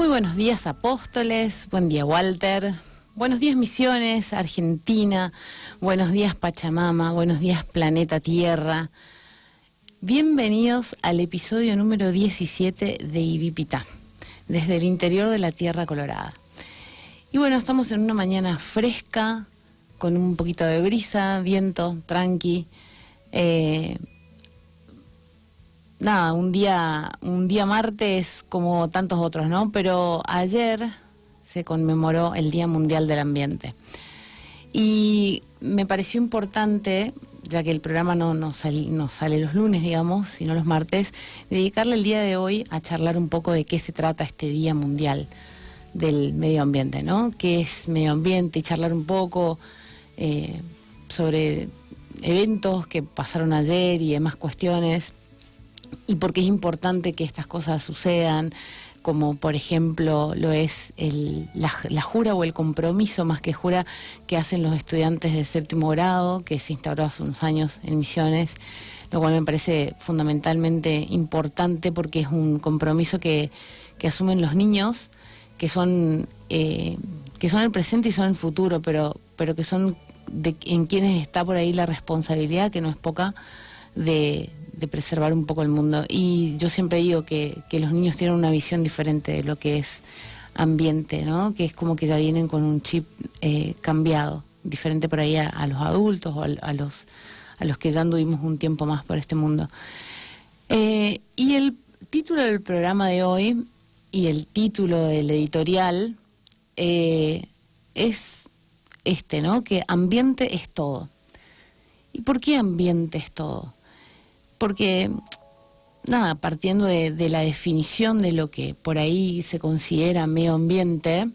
Muy buenos días, Apóstoles. Buen día, Walter. Buenos días, Misiones, Argentina. Buenos días, Pachamama. Buenos días, Planeta Tierra. Bienvenidos al episodio número 17 de Ibipitá, desde el interior de la Tierra Colorada. Y bueno, estamos en una mañana fresca, con un poquito de brisa, viento, tranqui. Un día martes como tantos otros, ¿no? Pero ayer se conmemoró el Día Mundial del Ambiente. Y me pareció importante, ya que el programa no sale los lunes, digamos, sino los martes, dedicarle el día de hoy a charlar un poco de qué se trata este Día Mundial del Medio Ambiente, ¿no? ¿Qué es medio ambiente? Y charlar un poco sobre eventos que pasaron ayer y demás cuestiones. Y porque es importante que estas cosas sucedan, como por ejemplo lo es la jura o el compromiso más que jura que hacen los estudiantes de séptimo grado, que se instauró hace unos años en Misiones, lo cual me parece fundamentalmente importante porque es un compromiso que asumen los niños, que son el presente y son el futuro, pero que son en quienes está por ahí la responsabilidad, que no es poca, de preservar un poco el mundo. Y yo siempre digo que los niños tienen una visión diferente de lo que es ambiente, ¿no? Que es como que ya vienen con un chip cambiado, diferente por ahí a los adultos o a los que ya anduvimos un tiempo más por este mundo. Y el título del programa de hoy y el título del editorial es ¿no? Que ambiente es todo. ¿Y por qué ambiente es todo? Porque, partiendo de la definición de lo que por ahí se considera medio ambiente,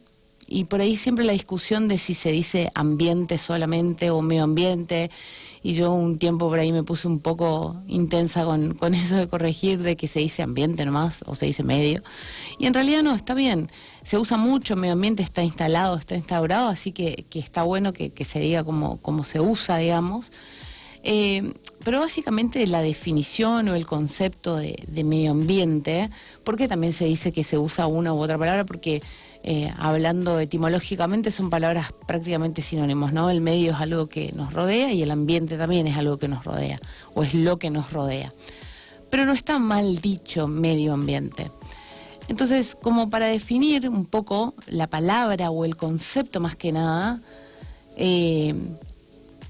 y por ahí siempre la discusión de si se dice ambiente solamente o medio ambiente, y yo un tiempo por ahí me puse un poco intensa con eso de corregir de que se dice ambiente nomás o se dice medio, y en realidad no, está bien, se usa mucho, medio ambiente está instalado, está instaurado, así que está bueno que se diga como se usa, digamos. Pero básicamente la definición o el concepto de medio ambiente, porque también se dice que se usa una u otra palabra, porque hablando etimológicamente son palabras prácticamente sinónimos, ¿no? El medio es algo que nos rodea y el ambiente también es algo que nos rodea, o es lo que nos rodea. Pero no está mal dicho medio ambiente. Entonces, como para definir un poco la palabra o el concepto más que nada,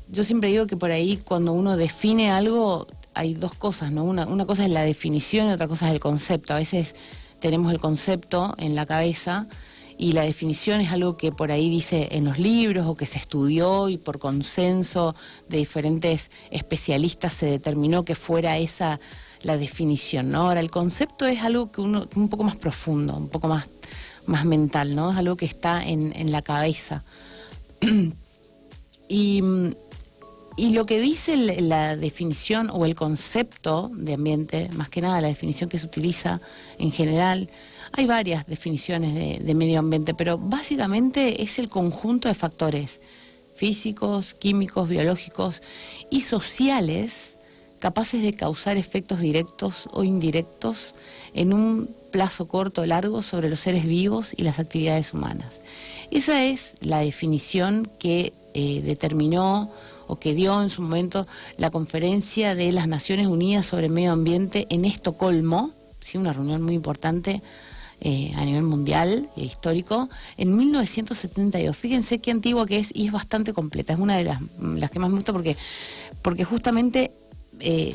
yo siempre digo que por ahí cuando uno define algo hay dos cosas, ¿no? Una cosa es la definición y otra cosa es el concepto. A veces tenemos el concepto en la cabeza y la definición es algo que por ahí dice en los libros o que se estudió y por consenso de diferentes especialistas se determinó que fuera esa la definición, ¿no? Ahora el concepto es algo que un poco más profundo, un poco más mental, ¿no? Es algo que está en la cabeza. Y lo que dice la definición o el concepto de ambiente, más que nada la definición que se utiliza en general, hay varias definiciones de medio ambiente, pero básicamente es el conjunto de factores físicos, químicos, biológicos y sociales capaces de causar efectos directos o indirectos en un plazo corto o largo sobre los seres vivos y las actividades humanas. Esa es la definición que determinó o que dio en su momento la Conferencia de las Naciones Unidas sobre Medio Ambiente en Estocolmo, ¿sí? Una reunión muy importante a nivel mundial e histórico, en 1972. Fíjense qué antigua que es y es bastante completa. Es una de las que más me gusta porque justamente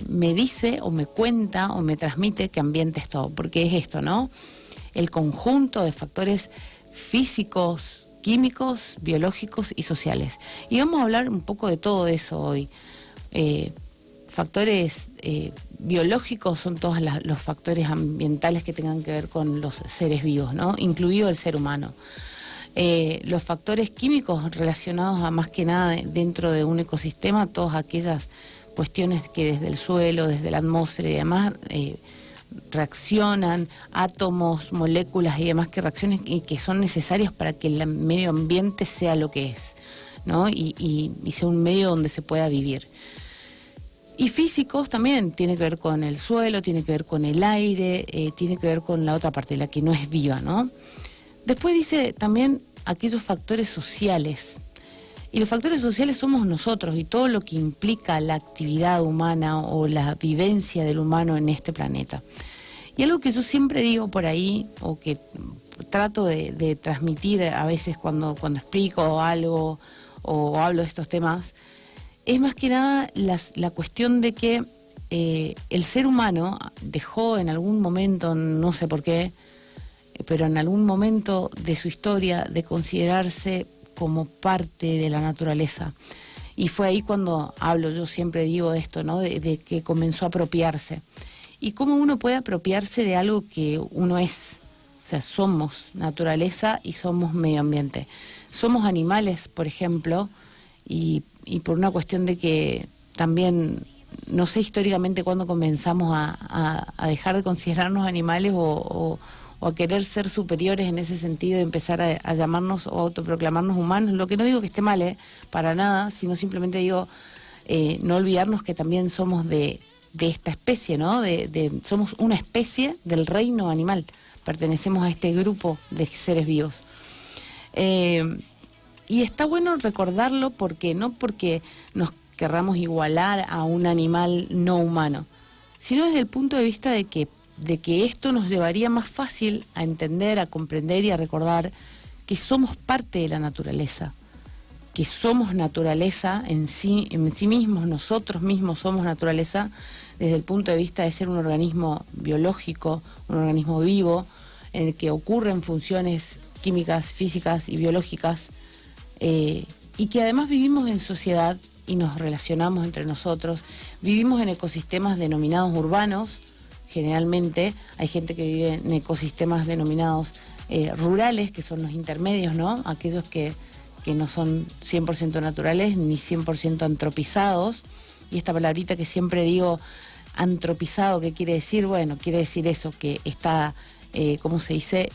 me dice o me cuenta o me transmite que ambiente es todo, porque es esto, ¿no? El conjunto de factores físicos, químicos, biológicos y sociales. Y vamos a hablar un poco de todo eso hoy. Factores biológicos son todos los factores ambientales que tengan que ver con los seres vivos, ¿no? Incluido el ser humano. Los factores químicos relacionados a más que nada dentro de un ecosistema, todas aquellas cuestiones que desde el suelo, desde la atmósfera y demás reaccionan, átomos, moléculas y demás que reaccionan y que son necesarias para que el medio ambiente sea lo que es, ¿no? Y sea un medio donde se pueda vivir. Y físicos también, tiene que ver con el suelo, tiene que ver con el aire, tiene que ver con la otra parte, la que no es viva, ¿no? Después dice también aquellos factores sociales. Y los factores sociales somos nosotros y todo lo que implica la actividad humana o la vivencia del humano en este planeta. Y algo que yo siempre digo por ahí, o que trato de transmitir a veces cuando explico algo o hablo de estos temas, es más que nada la cuestión de que el ser humano dejó en algún momento, no sé por qué, pero en algún momento de su historia de considerarse como parte de la naturaleza. Y fue ahí cuando hablo, yo siempre digo de esto, ¿no? De que comenzó a apropiarse. Y cómo uno puede apropiarse de algo que uno es. O sea, somos naturaleza y somos medio ambiente. Somos animales, por ejemplo, y por una cuestión de que también, no sé históricamente cuándo comenzamos a dejar de considerarnos animales o a querer ser superiores en ese sentido y empezar a llamarnos o autoproclamarnos humanos. Lo que no digo que esté mal, para nada, sino simplemente digo no olvidarnos que también somos de esta especie, ¿no? Somos una especie del reino animal, pertenecemos a este grupo de seres vivos. Y está bueno recordarlo porque no porque nos querramos igualar a un animal no humano, sino desde el punto de vista de que esto nos llevaría más fácil a entender, a comprender y a recordar que somos parte de la naturaleza, que somos naturaleza en sí mismos, nosotros mismos somos naturaleza desde el punto de vista de ser un organismo biológico, un organismo vivo, en el que ocurren funciones químicas, físicas y biológicas, y que además vivimos en sociedad y nos relacionamos entre nosotros, vivimos en ecosistemas denominados urbanos. Generalmente hay gente que vive en ecosistemas denominados rurales, que son los intermedios, ¿no? Aquellos que no son 100% naturales ni 100% antropizados. Y esta palabrita que siempre digo, antropizado, ¿qué quiere decir? Bueno, quiere decir eso, que está, ¿cómo se dice?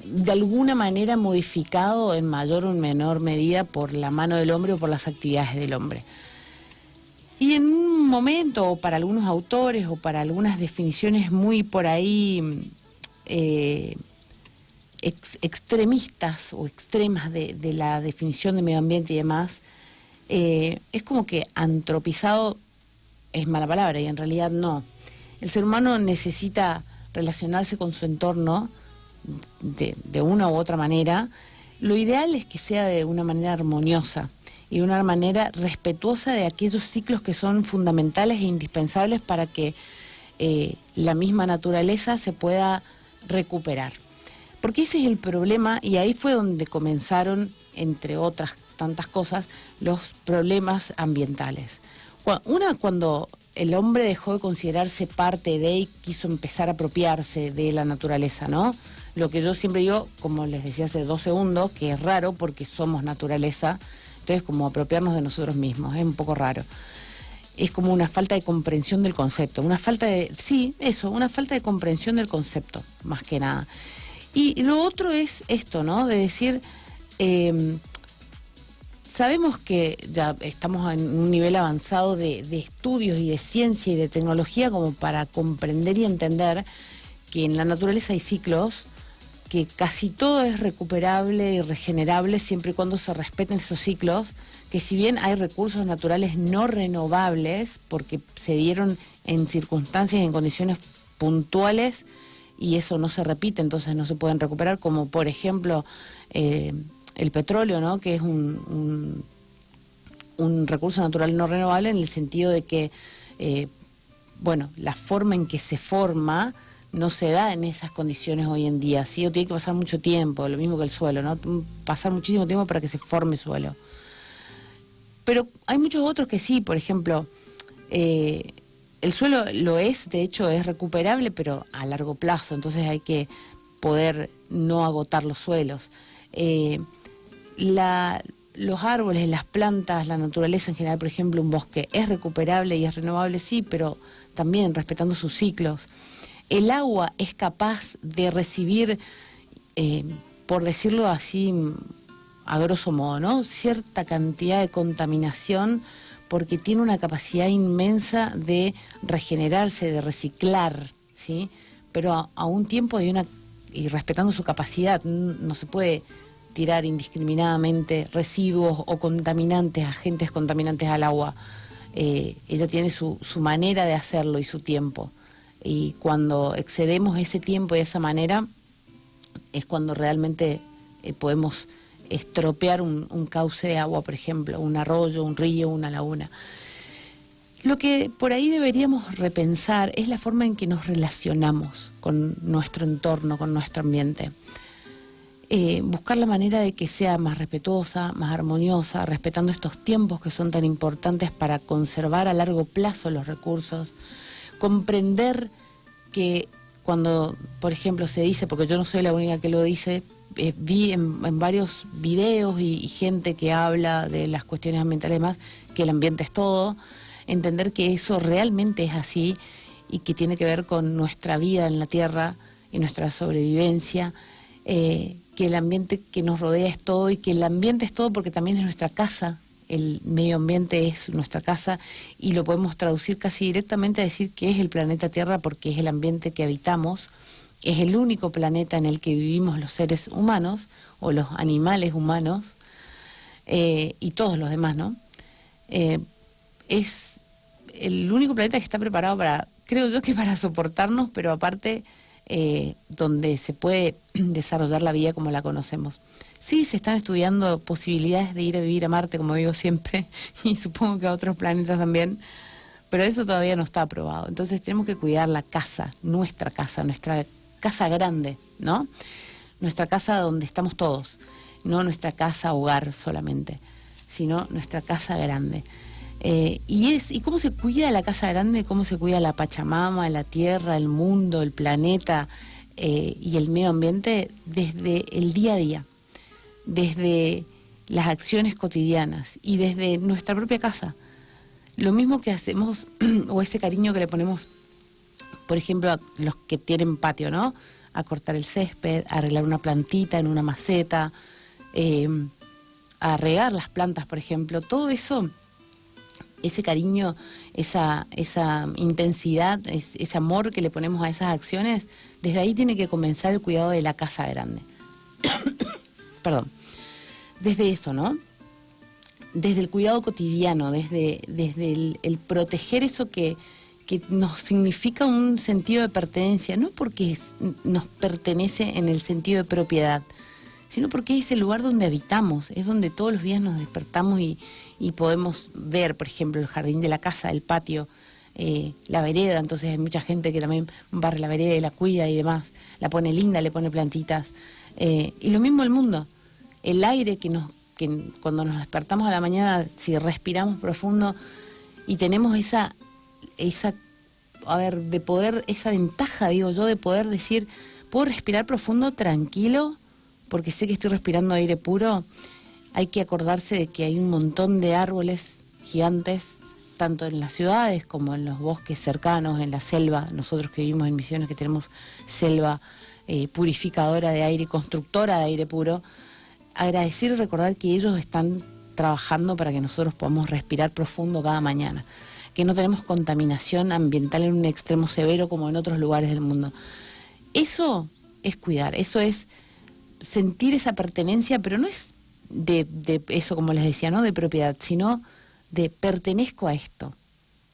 De alguna manera modificado en mayor o en menor medida por la mano del hombre o por las actividades del hombre. Y en un momento, o para algunos autores, o para algunas definiciones muy por ahí extremistas o extremas de la definición de medio ambiente y demás, es como que antropizado es mala palabra, y en realidad no. El ser humano necesita relacionarse con su entorno de una u otra manera. Lo ideal es que sea de una manera armoniosa y de una manera respetuosa de aquellos ciclos que son fundamentales e indispensables para que la misma naturaleza se pueda recuperar. Porque ese es el problema, y ahí fue donde comenzaron, entre otras tantas cosas, los problemas ambientales. Cuando el hombre dejó de considerarse parte de y quiso empezar a apropiarse de la naturaleza, ¿no? Lo que yo siempre digo, como les decía hace 2 segundos, que es raro porque somos naturaleza. Entonces, como apropiarnos de nosotros mismos, es un poco raro. Es como una falta de comprensión del concepto, una falta de comprensión del concepto, más que nada. Y lo otro es esto, ¿no? De decir, sabemos que ya estamos en un nivel avanzado de estudios y de ciencia y de tecnología como para comprender y entender que en la naturaleza hay ciclos, que casi todo es recuperable y regenerable siempre y cuando se respeten esos ciclos, que si bien hay recursos naturales no renovables, porque se dieron en circunstancias y en condiciones puntuales, y eso no se repite, entonces no se pueden recuperar, como por ejemplo el petróleo, ¿no? Que es un recurso natural no renovable en el sentido de que, la forma en que se forma no se da en esas condiciones hoy en día, ¿sí? O tiene que pasar mucho tiempo, lo mismo que el suelo, ¿no? Pasar muchísimo tiempo para que se forme suelo. Pero hay muchos otros que sí, por ejemplo, el suelo lo es, de hecho es recuperable, pero a largo plazo, entonces hay que poder no agotar los suelos. Los árboles, las plantas, la naturaleza en general, por ejemplo, un bosque es recuperable y es renovable, sí, pero también respetando sus ciclos. El agua es capaz de recibir, por decirlo así, a grosso modo, ¿no? Cierta cantidad de contaminación porque tiene una capacidad inmensa de regenerarse, de reciclar, ¿sí? Pero a un tiempo y una y respetando su capacidad. No se puede tirar indiscriminadamente residuos o contaminantes, agentes contaminantes al agua. Ella tiene su manera de hacerlo y su tiempo. Y cuando excedemos ese tiempo y esa manera, es cuando realmente podemos estropear un cauce de agua, por ejemplo, un arroyo, un río, una laguna. Lo que por ahí deberíamos repensar es la forma en que nos relacionamos con nuestro entorno, con nuestro ambiente. Buscar la manera de que sea más respetuosa, más armoniosa, respetando estos tiempos que son tan importantes para conservar a largo plazo los recursos. Comprender que cuando, por ejemplo, se dice, porque yo no soy la única que lo dice, vi en varios videos y gente que habla de las cuestiones ambientales y demás, que el ambiente es todo. Entender que eso realmente es así y que tiene que ver con nuestra vida en la Tierra y nuestra sobrevivencia, que el ambiente que nos rodea es todo y que el ambiente es todo porque también es nuestra casa, el medio ambiente es nuestra casa y lo podemos traducir casi directamente a decir que es el planeta Tierra porque es el ambiente que habitamos, es el único planeta en el que vivimos los seres humanos o los animales humanos y todos los demás, ¿no? Es el único planeta que está preparado para, creo yo que para soportarnos, pero aparte donde se puede desarrollar la vida como la conocemos. Sí, se están estudiando posibilidades de ir a vivir a Marte, como digo siempre, y supongo que a otros planetas también, pero eso todavía no está aprobado. Entonces tenemos que cuidar la casa, nuestra casa grande, ¿no? Nuestra casa donde estamos todos, no nuestra casa hogar solamente, sino nuestra casa grande. Y cómo se cuida la casa grande, cómo se cuida la Pachamama, la tierra, el mundo, el planeta y el medio ambiente desde el día a día, desde las acciones cotidianas y desde nuestra propia casa. Lo mismo que hacemos, o ese cariño que le ponemos, por ejemplo, a los que tienen patio, ¿no? A cortar el césped, a arreglar una plantita en una maceta, a regar las plantas, por ejemplo, todo eso. Ese cariño, esa intensidad, ese amor que le ponemos a esas acciones, desde ahí tiene que comenzar el cuidado de la casa grande. Perdón. Desde eso, ¿no? Desde el cuidado cotidiano, desde el proteger eso que nos significa un sentido de pertenencia, no porque nos pertenece en el sentido de propiedad, sino porque es el lugar donde habitamos, es donde todos los días nos despertamos y podemos ver, por ejemplo, el jardín de la casa, el patio, la vereda. Entonces hay mucha gente que también barre la vereda y la cuida y demás, la pone linda, le pone plantitas. Y lo mismo el mundo, el aire que cuando nos despertamos a la mañana, si respiramos profundo y tenemos esa ventaja, digo yo, de poder decir, puedo respirar profundo, tranquilo, porque sé que estoy respirando aire puro. Hay que acordarse de que hay un montón de árboles gigantes, tanto en las ciudades como en los bosques cercanos, en la selva. Nosotros que vivimos en Misiones, que tenemos selva purificadora de aire, constructora de aire puro, agradecer y recordar que ellos están trabajando para que nosotros podamos respirar profundo cada mañana, que no tenemos contaminación ambiental en un extremo severo como en otros lugares del mundo. Eso es cuidar, eso es sentir esa pertenencia, pero no es de eso, como les decía, no de propiedad, sino de pertenezco a esto.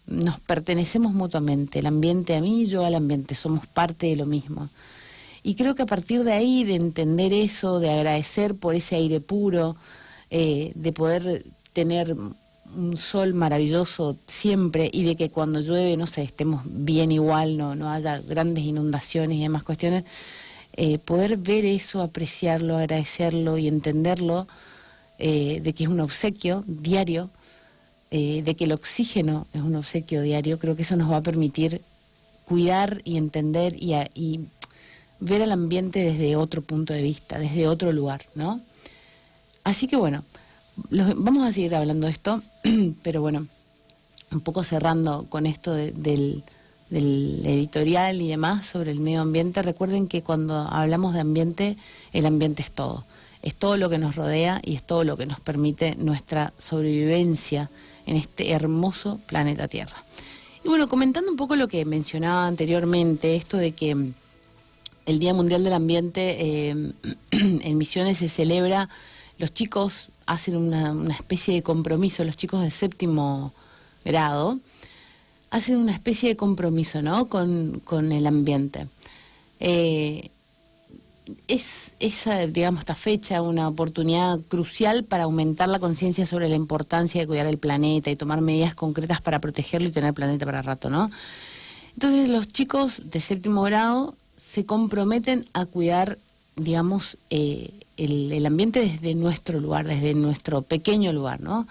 Nos pertenecemos mutuamente, el ambiente a mí, yo al ambiente, somos parte de lo mismo. Y creo que a partir de ahí, de entender eso, de agradecer por ese aire puro, de poder tener un sol maravilloso siempre y de que cuando llueve, no sé, estemos bien igual, no haya grandes inundaciones y demás cuestiones, poder ver eso, apreciarlo, agradecerlo y entenderlo, de que es un obsequio diario, de que el oxígeno es un obsequio diario. Creo que eso nos va a permitir cuidar y entender y ver al ambiente desde otro punto de vista, desde otro lugar, ¿no? Así que bueno, vamos a seguir hablando de esto, pero bueno, un poco cerrando con esto del editorial y demás sobre el medio ambiente. Recuerden que cuando hablamos de ambiente, el ambiente es todo lo que nos rodea y es todo lo que nos permite nuestra sobrevivencia en este hermoso planeta Tierra. Y bueno, comentando un poco lo que mencionaba anteriormente, esto de que el Día Mundial del Ambiente en Misiones se celebra, los chicos hacen una especie de compromiso, los chicos de 7º grado hacen una especie de compromiso, ¿no?, con el ambiente. Es esa, digamos, esta fecha una oportunidad crucial para aumentar la conciencia sobre la importancia de cuidar el planeta y tomar medidas concretas para protegerlo y tener planeta para rato, ¿no? Entonces los chicos de 7º grado se comprometen a cuidar, digamos, el ambiente desde nuestro lugar, desde nuestro pequeño lugar, ¿no?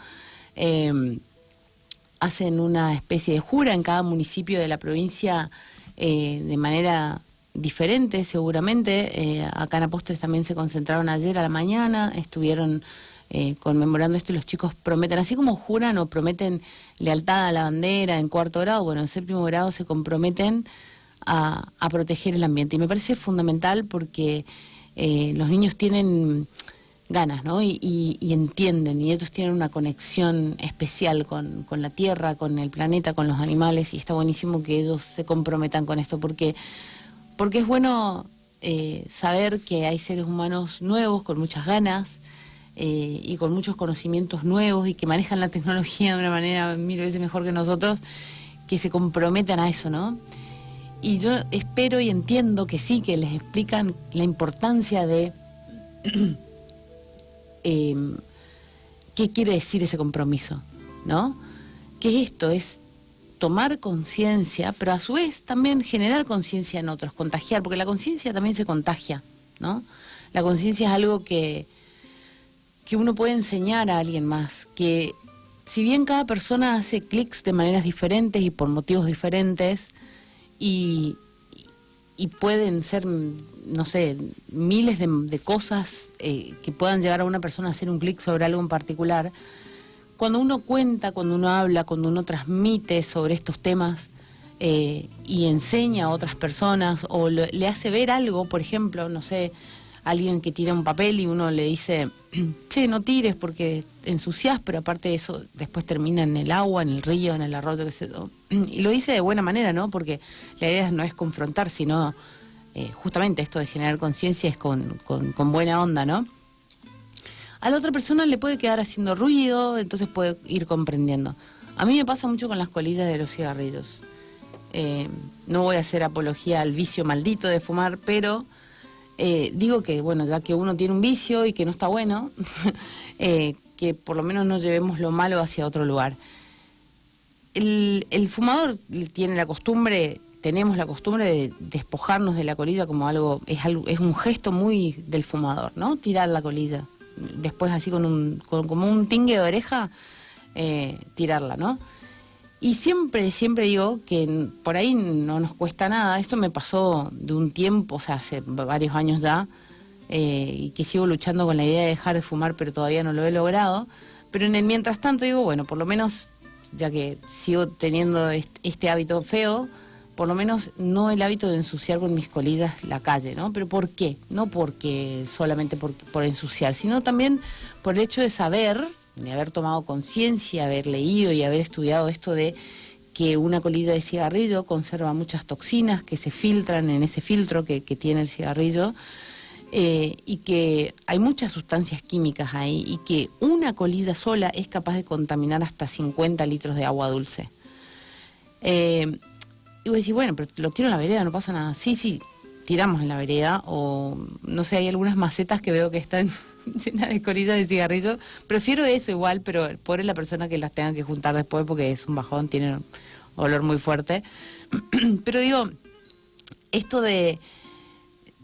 Hacen una especie de jura en cada municipio de la provincia de manera diferente, seguramente. Acá en Apóstoles también se concentraron ayer a la mañana, estuvieron conmemorando esto, y los chicos prometen, así como juran o prometen lealtad a la bandera en 4º grado, bueno, en 7º grado se comprometen a proteger el ambiente. Y me parece fundamental porque los niños tienen ganas, ¿no? Y entienden, y ellos tienen una conexión especial con la tierra, con el planeta, con los animales, y está buenísimo que ellos se comprometan con esto, porque es bueno saber que hay seres humanos nuevos, con muchas ganas, y con muchos conocimientos nuevos, y que manejan la tecnología de una manera 1000 veces mejor que nosotros, que se comprometan a eso, ¿no? Y yo espero y entiendo que sí, que les explican la importancia de qué quiere decir ese compromiso, ¿no? Que esto es tomar conciencia, pero a su vez también generar conciencia en otros, contagiar, porque la conciencia también se contagia, ¿no? La conciencia es algo que uno puede enseñar a alguien más, que si bien cada persona hace clics de maneras diferentes y por motivos diferentes, y pueden ser, no sé, miles de cosas que puedan llevar a una persona a hacer un clic sobre algo en particular, cuando uno cuenta, cuando uno habla, cuando uno transmite sobre estos temas y enseña a otras personas, o le hace ver algo, por ejemplo, no sé, alguien que tira un papel y uno le dice, che, no tires porque ensuciás, pero aparte de eso después termina en el agua, en el río, en el arroyo, qué sé yo. Y lo dice de buena manera, ¿no? Porque la idea no es confrontar, sino justamente esto de generar conciencia es con buena onda, ¿no? A la otra persona le puede quedar haciendo ruido, entonces puede ir comprendiendo. A mí me pasa mucho con las colillas de los cigarrillos. No voy a hacer apología al vicio maldito de fumar, pero digo que, bueno, ya que uno tiene un vicio y que no está bueno, que por lo menos no llevemos lo malo hacia otro lugar. El fumador tiene la costumbre, tenemos la costumbre de despojarnos de la colilla como algo, es un gesto muy del fumador, ¿no? Tirar la colilla. Después así como un tingue de oreja, tirarla, ¿no? Y siempre digo que por ahí no nos cuesta nada. Esto me pasó de un tiempo, o sea, hace varios años ya, y que sigo luchando con la idea de dejar de fumar, pero todavía no lo he logrado. Pero en el mientras tanto digo, bueno, por lo menos, ya que sigo teniendo este hábito feo, por lo menos no el hábito de ensuciar con mis colillas la calle, ¿no? ¿Pero por qué? No porque solamente por ensuciar, sino también por el hecho de saber, de haber tomado conciencia, haber leído y haber estudiado esto de que una colilla de cigarrillo conserva muchas toxinas que se filtran en ese filtro que tiene el cigarrillo, y que hay muchas sustancias químicas ahí, y que una colilla sola es capaz de contaminar hasta 50 litros de agua dulce. Y vos decís, bueno, pero lo tiro en la vereda, no pasa nada. Sí, tiramos en la vereda, o no sé, hay algunas macetas que veo que están llenas de colillas de cigarrillo. Prefiero eso igual, pero pobre la persona que las tenga que juntar después porque es un bajón, tiene un olor muy fuerte. Pero digo, esto de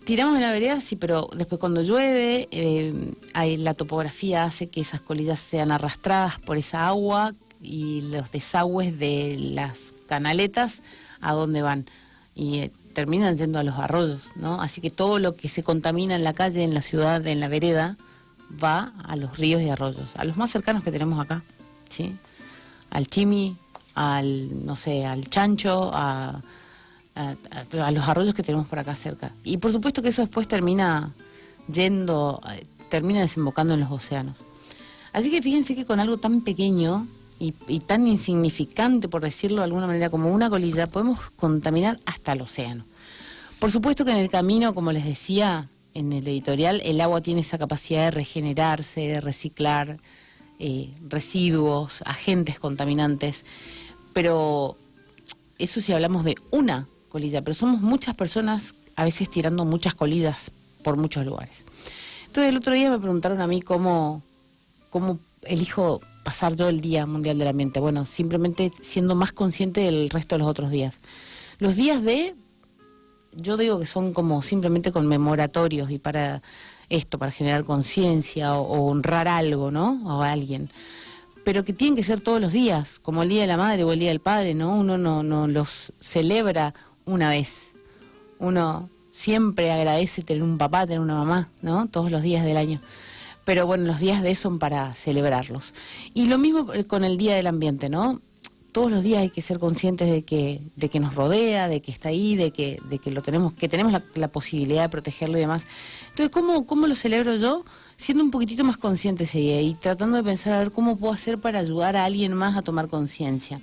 tiramos en la vereda, sí, pero después cuando llueve, la topografía hace que esas colillas sean arrastradas por esa agua y los desagües de las canaletas a dónde van, y terminan yendo a los arroyos, ¿no? Así que todo lo que se contamina en la calle, en la ciudad, en la vereda, va a los ríos y arroyos, a los más cercanos que tenemos acá, ¿sí? Al Chimi, no sé, al Chancho, a los arroyos que tenemos por acá cerca. Y por supuesto que eso después termina desembocando en los océanos. Así que fíjense que con algo tan pequeño y tan insignificante, por decirlo de alguna manera, como una colilla, podemos contaminar hasta el océano. Por supuesto que en el camino, como les decía en el editorial, el agua tiene esa capacidad de regenerarse, de reciclar residuos, agentes contaminantes, pero eso si hablamos de una colilla, pero somos muchas personas a veces tirando muchas colidas por muchos lugares. Entonces el otro día me preguntaron a mí cómo elijo pasar yo el Día Mundial del Ambiente. Bueno, simplemente siendo más consciente del resto de los otros días. Los días yo digo que son como simplemente conmemoratorios y para esto, para generar conciencia o honrar algo, ¿no? O a alguien. Pero que tienen que ser todos los días, como el Día de la Madre o el Día del Padre, ¿no? Uno no los celebra una vez. Uno siempre agradece tener un papá, tener una mamá, ¿no? Todos los días del año. Pero bueno, los días de son para celebrarlos. Y lo mismo con el Día del Ambiente, ¿no? Todos los días hay que ser conscientes de que nos rodea, de que está ahí, de que tenemos la posibilidad de protegerlo y demás. Entonces, ¿cómo lo celebro yo? Siendo un poquitito más consciente ese día y tratando de pensar a ver cómo puedo hacer para ayudar a alguien más a tomar conciencia.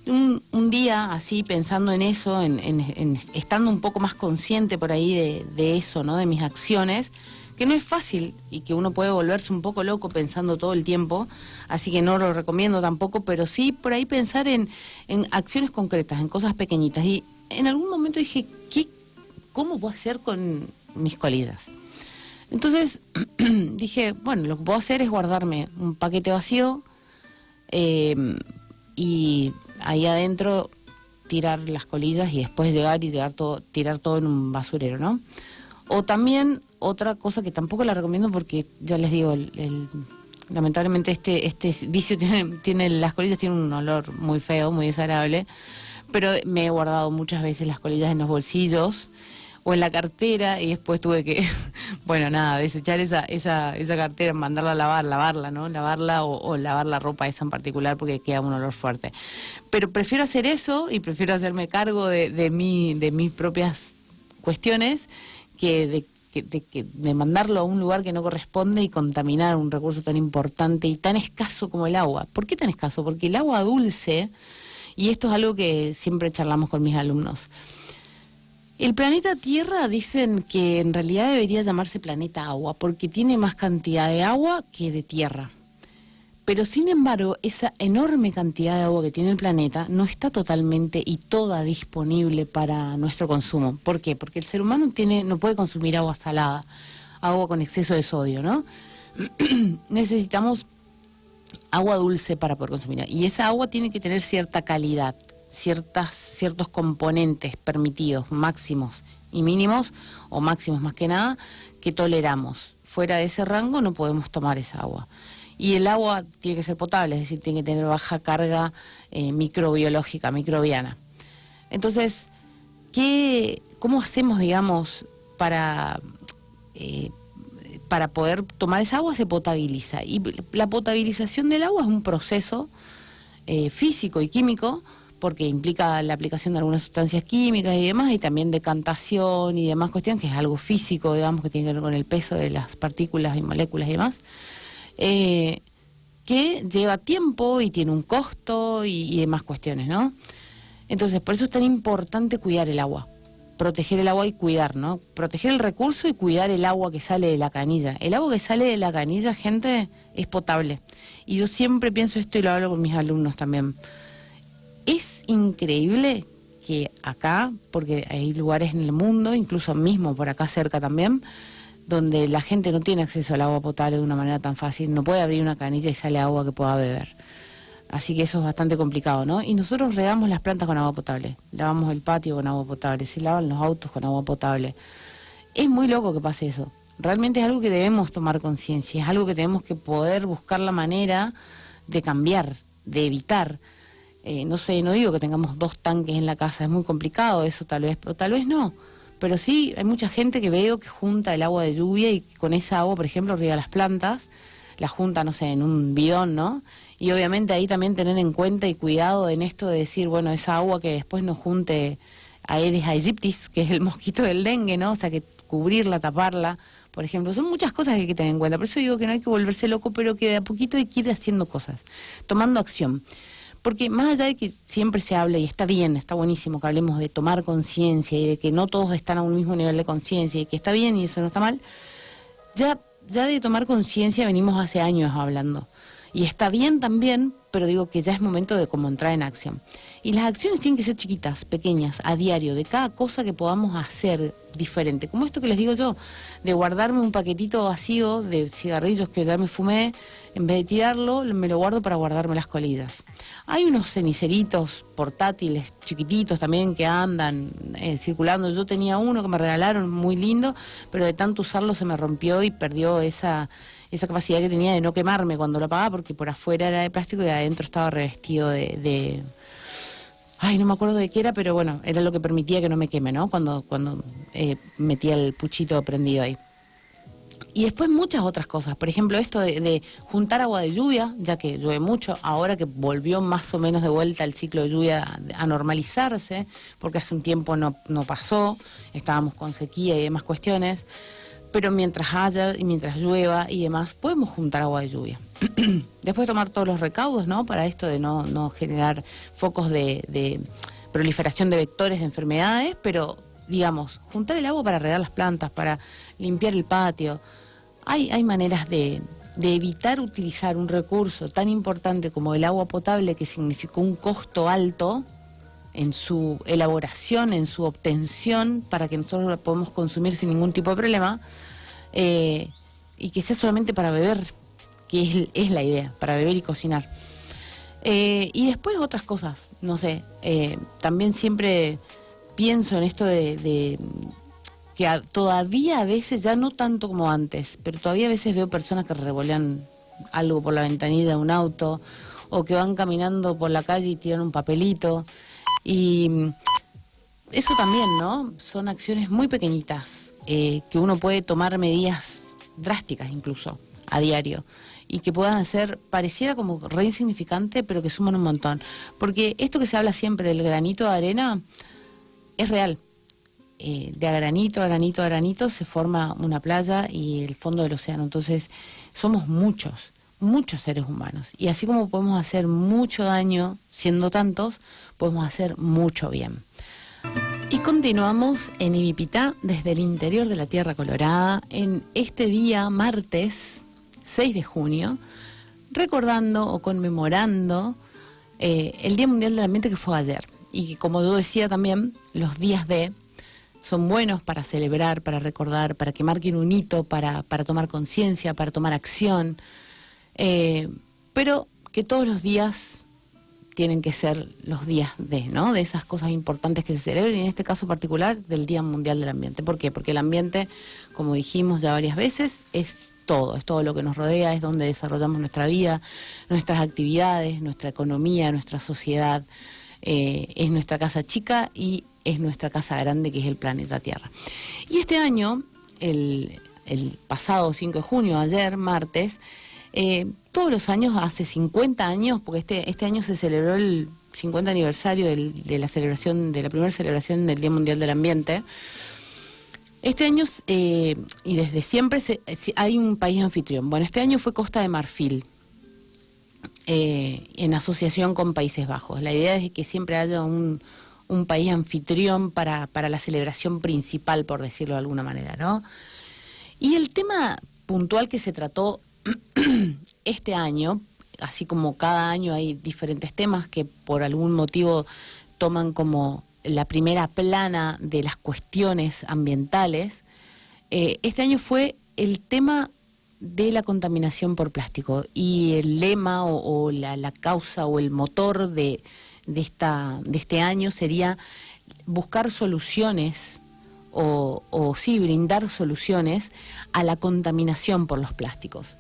Un día así, pensando en eso, en estando un poco más consciente por ahí de eso, ¿no? De mis acciones, que no es fácil y que uno puede volverse un poco loco pensando todo el tiempo, así que no lo recomiendo tampoco, pero sí por ahí pensar en acciones concretas, en cosas pequeñitas. Y en algún momento dije, ¿cómo puedo hacer con mis colillas? Entonces dije, bueno, lo que puedo hacer es guardarme un paquete vacío y ahí adentro tirar las colillas y después llegar y tirar todo en un basurero, ¿no? O también otra cosa que tampoco la recomiendo porque ya les digo, lamentablemente este vicio las colillas tienen un olor muy feo, muy desagradable, pero me he guardado muchas veces las colillas en los bolsillos o en la cartera y después tuve que, bueno, nada, desechar esa cartera, mandarla a lavarla, ¿no? Lavarla o lavar la ropa esa en particular porque queda un olor fuerte. Pero prefiero hacer eso y prefiero hacerme cargo de mis propias cuestiones que de mandarlo a un lugar que no corresponde y contaminar un recurso tan importante y tan escaso como el agua. ¿Por qué tan escaso? Porque el agua dulce, y esto es algo que siempre charlamos con mis alumnos, el planeta Tierra dicen que en realidad debería llamarse planeta agua porque tiene más cantidad de agua que de tierra. Pero sin embargo, esa enorme cantidad de agua que tiene el planeta no está totalmente y toda disponible para nuestro consumo. ¿Por qué? Porque el ser humano no puede consumir agua salada, agua con exceso de sodio, ¿no? Necesitamos agua dulce para poder consumir. Y esa agua tiene que tener cierta calidad, ciertos componentes permitidos, máximos y mínimos, o máximos más que nada, que toleramos. Fuera de ese rango no podemos tomar esa agua. Y el agua tiene que ser potable, es decir, tiene que tener baja carga microbiológica, microbiana. Entonces, ¿cómo hacemos, digamos, para poder tomar esa agua? Se potabiliza. Y la potabilización del agua es un proceso físico y químico, porque implica la aplicación de algunas sustancias químicas y demás, y también decantación y demás cuestiones, que es algo físico, digamos, que tiene que ver con el peso de las partículas y moléculas y demás. Que lleva tiempo y tiene un costo y demás cuestiones, ¿no? Entonces, por eso es tan importante cuidar el agua, proteger el agua y cuidar, ¿no? Proteger el recurso y cuidar el agua que sale de la canilla. El agua que sale de la canilla, gente, es potable. Y yo siempre pienso esto y lo hablo con mis alumnos también. Es increíble que acá, porque hay lugares en el mundo, incluso mismo por acá cerca también, donde la gente no tiene acceso al agua potable de una manera tan fácil, no puede abrir una canilla y sale agua que pueda beber. Así que eso es bastante complicado, ¿no? Y nosotros regamos las plantas con agua potable, lavamos el patio con agua potable, se lavan los autos con agua potable. Es muy loco que pase eso. Realmente es algo que debemos tomar conciencia, es algo que tenemos que poder buscar la manera de cambiar, de evitar. No sé, no digo que tengamos 2 tanques en la casa, es muy complicado eso tal vez, pero tal vez no. Pero sí, hay mucha gente que veo que junta el agua de lluvia y con esa agua, por ejemplo, riega las plantas, la junta, no sé, en un bidón, ¿no? Y obviamente ahí también tener en cuenta y cuidado en esto de decir, bueno, esa agua que después no junte Aedes aegyptis, que es el mosquito del dengue, ¿no? O sea, que cubrirla, taparla, por ejemplo. Son muchas cosas que hay que tener en cuenta. Por eso digo que no hay que volverse loco, pero que de a poquito hay que ir haciendo cosas, tomando acción. Porque más allá de que siempre se habla, y está bien, está buenísimo que hablemos de tomar conciencia y de que no todos están a un mismo nivel de conciencia y que está bien y eso no está mal, ya de tomar conciencia venimos hace años hablando. Y está bien también, pero digo que ya es momento de como entrar en acción. Y las acciones tienen que ser chiquitas, pequeñas, a diario, de cada cosa que podamos hacer diferente. Como esto que les digo yo, de guardarme un paquetito vacío de cigarrillos que ya me fumé, en vez de tirarlo, me lo guardo para guardarme las colillas. Hay unos ceniceritos portátiles chiquititos también que andan circulando. Yo tenía uno que me regalaron muy lindo, pero de tanto usarlo se me rompió y perdió esa capacidad que tenía de no quemarme cuando lo apagaba, porque por afuera era de plástico y adentro estaba revestido de ay, no me acuerdo de qué era, pero bueno, era lo que permitía que no me queme, ¿no? Cuando metía el puchito prendido ahí. Y después muchas otras cosas, por ejemplo esto de juntar agua de lluvia, ya que llueve mucho, ahora que volvió más o menos de vuelta el ciclo de lluvia a normalizarse, porque hace un tiempo no pasó, estábamos con sequía y demás cuestiones, pero mientras haya y mientras llueva y demás, podemos juntar agua de lluvia. Después tomar todos los recaudos, ¿no? Para esto de no generar focos de proliferación de vectores de enfermedades, pero digamos, juntar el agua para regar las plantas, para limpiar el patio. Hay maneras de evitar utilizar un recurso tan importante como el agua potable, que significó un costo alto en su elaboración, en su obtención, para que nosotros la podamos consumir sin ningún tipo de problema, y que sea solamente para beber, que es la idea, para beber y cocinar. Y después otras cosas, no sé, también siempre pienso en esto de que todavía a veces, ya no tanto como antes, pero todavía a veces veo personas que revolean algo por la ventanilla de un auto, o que van caminando por la calle y tiran un papelito, y eso también, ¿no? Son acciones muy pequeñitas, que uno puede tomar medidas drásticas incluso, a diario, y que puedan ser, pareciera como re insignificante, pero que suman un montón. Porque esto que se habla siempre del granito de arena, es real. De a granito, a granito, a granito se forma una playa y el fondo del océano. Entonces somos muchos seres humanos. Y así como podemos hacer mucho daño siendo tantos, podemos hacer mucho bien. Y continuamos en Ibipitá, desde el interior de la Tierra Colorada, en este día, martes 6 de junio, recordando o conmemorando el Día Mundial del Ambiente, que fue ayer. Y que, como yo decía también, los días son buenos para celebrar, para recordar, para que marquen un hito, para tomar conciencia, para tomar acción, pero que todos los días tienen que ser los días ¿no? De esas cosas importantes que se celebren, y en este caso particular del Día Mundial del Ambiente. ¿Por qué? Porque el ambiente, como dijimos ya varias veces, es todo lo que nos rodea, es donde desarrollamos nuestra vida, nuestras actividades, nuestra economía, nuestra sociedad. Es nuestra casa chica y es nuestra casa grande, que es el planeta Tierra. Y este año, el pasado 5 de junio, ayer, martes, todos los años, hace 50 años, porque este año se celebró el 50 aniversario de la primera celebración del Día Mundial del Ambiente. Este año, y desde siempre, hay un país anfitrión. Bueno, este año fue Costa de Marfil, en asociación con Países Bajos. La idea es que siempre haya un país anfitrión para la celebración principal, por decirlo de alguna manera, ¿no? Y el tema puntual que se trató este año, así como cada año hay diferentes temas que por algún motivo toman como la primera plana de las cuestiones ambientales, este año fue el tema de la contaminación por plástico, y el lema o la causa o el motor de este año sería buscar soluciones o sí, brindar soluciones a la contaminación por los plásticos.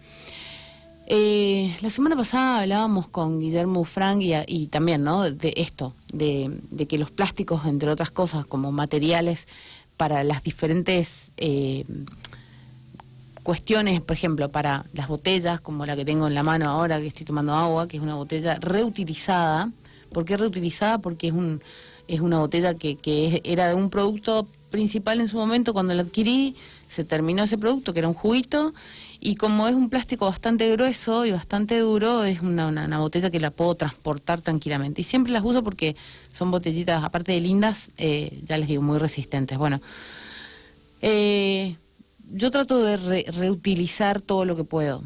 La semana pasada hablábamos con Guillermo Frank y también, ¿no?, de esto, de que los plásticos, entre otras cosas, como materiales para las diferentes cuestiones, por ejemplo, para las botellas, como la que tengo en la mano ahora, que estoy tomando agua, que es una botella reutilizada. ¿Por qué reutilizada? Porque es una botella que era de un producto principal en su momento. Cuando la adquirí, se terminó ese producto, que era un juguito, Y como es un plástico bastante grueso y bastante duro, es una botella que la puedo transportar tranquilamente. Y siempre las uso porque son botellitas, aparte de lindas, ya les digo, muy resistentes. Bueno, yo trato de reutilizar todo lo que puedo.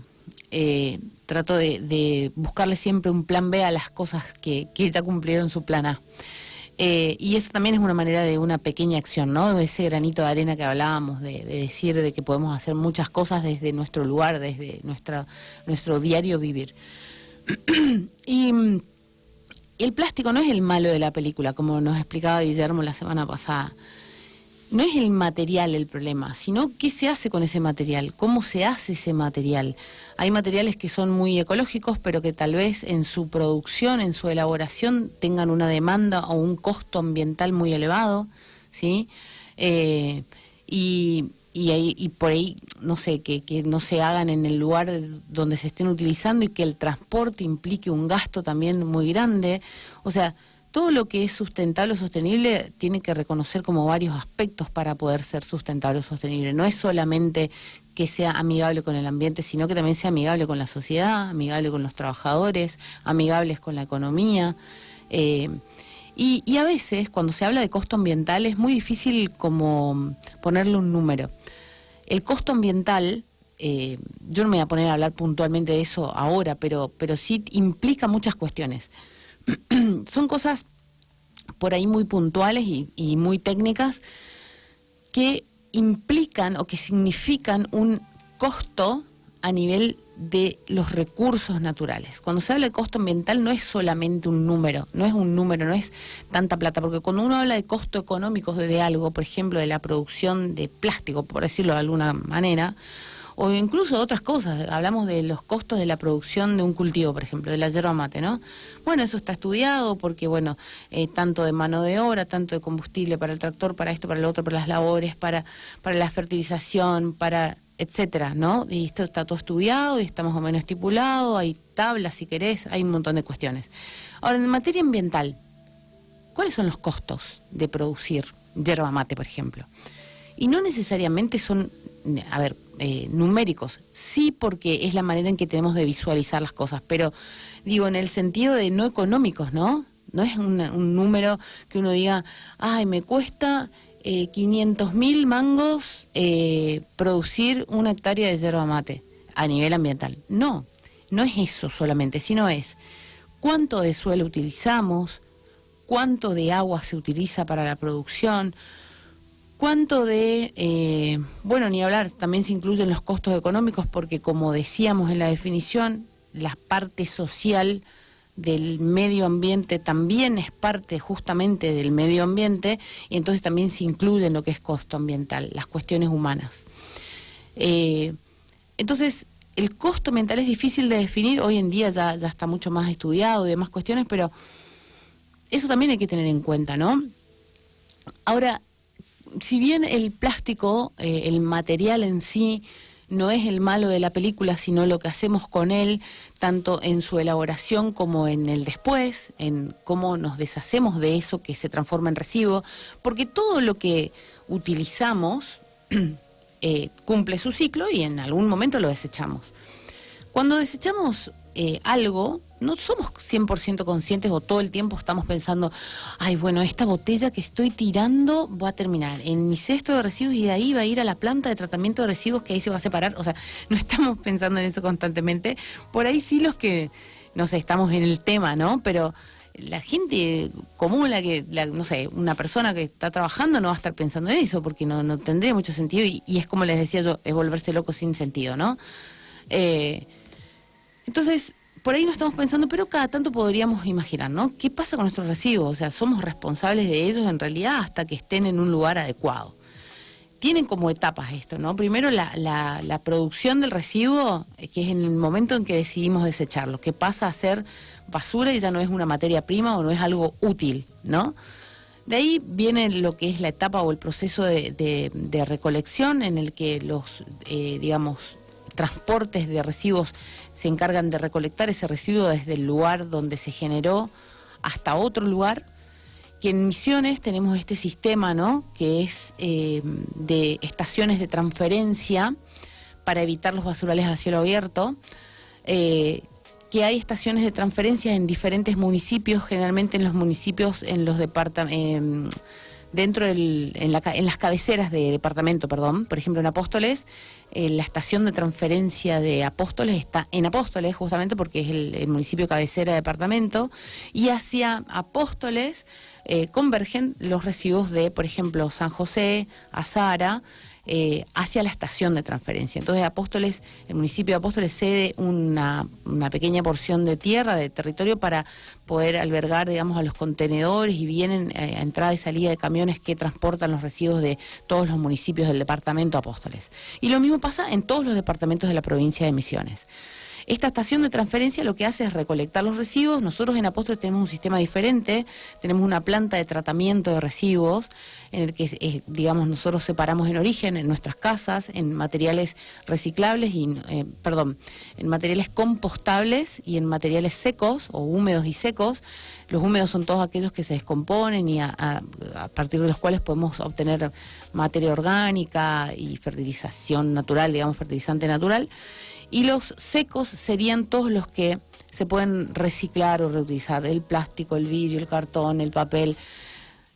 Trato de buscarle siempre un plan B a las cosas que ya cumplieron su plan A. Y esa también es una manera de una pequeña acción, ¿no? De ese granito de arena que hablábamos, de decir de que podemos hacer muchas cosas desde nuestro lugar, desde nuestro diario vivir. Y el plástico no es el malo de la película, como nos explicaba Guillermo la semana pasada. No es el material el problema, sino qué se hace con ese material, cómo se hace ese material. Hay materiales que son muy ecológicos, pero que tal vez en su producción, en su elaboración, tengan una demanda o un costo ambiental muy elevado, ¿sí? Y por ahí, no sé, que no se hagan en el lugar donde se estén utilizando y que el transporte implique un gasto también muy grande. O sea, todo lo que es sustentable o sostenible tiene que reconocer como varios aspectos para poder ser sustentable o sostenible. No es solamente que sea amigable con el ambiente, sino que también sea amigable con la sociedad, amigable con los trabajadores, amigables con la economía. Y a veces, cuando se habla de costo ambiental, es muy difícil como ponerle un número. El costo ambiental, yo no me voy a poner a hablar puntualmente de eso ahora, pero sí implica muchas cuestiones. Son cosas por ahí muy puntuales y muy técnicas que implican o que significan un costo a nivel de los recursos naturales. Cuando se habla de costo ambiental no es solamente un número, no es tanta plata, porque cuando uno habla de costo económico de algo, por ejemplo, de la producción de plástico, por decirlo de alguna manera, o incluso de otras cosas, hablamos de los costos de la producción de un cultivo, por ejemplo, de la yerba mate, ¿no? Bueno, eso está estudiado porque, bueno, tanto de mano de obra, tanto de combustible para el tractor, para esto, para lo otro, para las labores, para la fertilización, para etcétera, ¿no? Y esto está todo estudiado y está más o menos estipulado, hay tablas si querés, hay un montón de cuestiones. Ahora, en materia ambiental, ¿cuáles son los costos de producir yerba mate, por ejemplo? Y no necesariamente son, a ver, numéricos, sí, porque es la manera en que tenemos de visualizar las cosas, pero digo en el sentido de no económicos, ¿no? No es un número que uno diga, ay, me cuesta 500.000 mangos producir 1 hectárea de yerba mate a nivel ambiental. No, no es eso solamente, sino es cuánto de suelo utilizamos, cuánto de agua se utiliza para la producción, cuánto de, bueno, ni hablar, también se incluyen los costos económicos porque como decíamos en la definición, la parte social del medio ambiente también es parte justamente del medio ambiente y entonces también se incluye en lo que es costo ambiental, las cuestiones humanas. Entonces, el costo ambiental es difícil de definir, hoy en día ya está mucho más estudiado y demás cuestiones, pero eso también hay que tener en cuenta, ¿no? Ahora, si bien el plástico, el material en sí, no es el malo de la película, sino lo que hacemos con él, tanto en su elaboración como en el después, en cómo nos deshacemos de eso que se transforma en residuo, porque todo lo que utilizamos cumple su ciclo y en algún momento lo desechamos. Cuando desechamos algo, no somos 100% conscientes o todo el tiempo estamos pensando, ay, bueno, esta botella que estoy tirando va a terminar en mi cesto de residuos y de ahí va a ir a la planta de tratamiento de residuos que ahí se va a separar. O sea, no estamos pensando en eso constantemente. Por ahí sí los que, no sé, estamos en el tema, ¿no? Pero la gente común, no sé, una persona que está trabajando no va a estar pensando en eso porque no tendría mucho sentido y es como les decía yo, es volverse loco sin sentido, ¿no? Entonces, por ahí no estamos pensando, pero cada tanto podríamos imaginar, ¿no? ¿Qué pasa con nuestros residuos? O sea, somos responsables de ellos en realidad hasta que estén en un lugar adecuado. Tienen como etapas esto, ¿no? Primero la producción del residuo, que es en el momento en que decidimos desecharlo, que pasa a ser basura y ya no es una materia prima o no es algo útil, ¿no? De ahí viene lo que es la etapa o el proceso de recolección en el que los, digamos, transportes de residuos se encargan de recolectar ese residuo desde el lugar donde se generó hasta otro lugar, que en Misiones tenemos este sistema, ¿no? Que es de estaciones de transferencia para evitar los basurales a cielo abierto, que hay estaciones de transferencia en diferentes municipios, generalmente en los municipios, en los departamentos, en las cabeceras de departamento, perdón. Por ejemplo, en Apóstoles, la estación de transferencia de Apóstoles está en Apóstoles, justamente porque es el municipio cabecera de departamento, y hacia Apóstoles convergen los residuos de, por ejemplo, San José, Azara, hacia la estación de transferencia. Entonces Apóstoles, el municipio de Apóstoles cede una pequeña porción de tierra, de territorio, para poder albergar, digamos, a los contenedores, y vienen a entrada y salida de camiones que transportan los residuos de todos los municipios del departamento Apóstoles. Y lo mismo pasa en todos los departamentos de la provincia de Misiones. Esta estación de transferencia lo que hace es recolectar los residuos. Nosotros en Apóstoles tenemos un sistema diferente, tenemos una planta de tratamiento de residuos en el que, digamos, nosotros separamos en origen, en nuestras casas, en materiales reciclables, en materiales compostables y en materiales secos o húmedos y secos. Los húmedos son todos aquellos que se descomponen y a partir de los cuales podemos obtener materia orgánica y fertilización natural, digamos, fertilizante natural. Y los secos serían todos los que se pueden reciclar o reutilizar: el plástico, el vidrio, el cartón, el papel.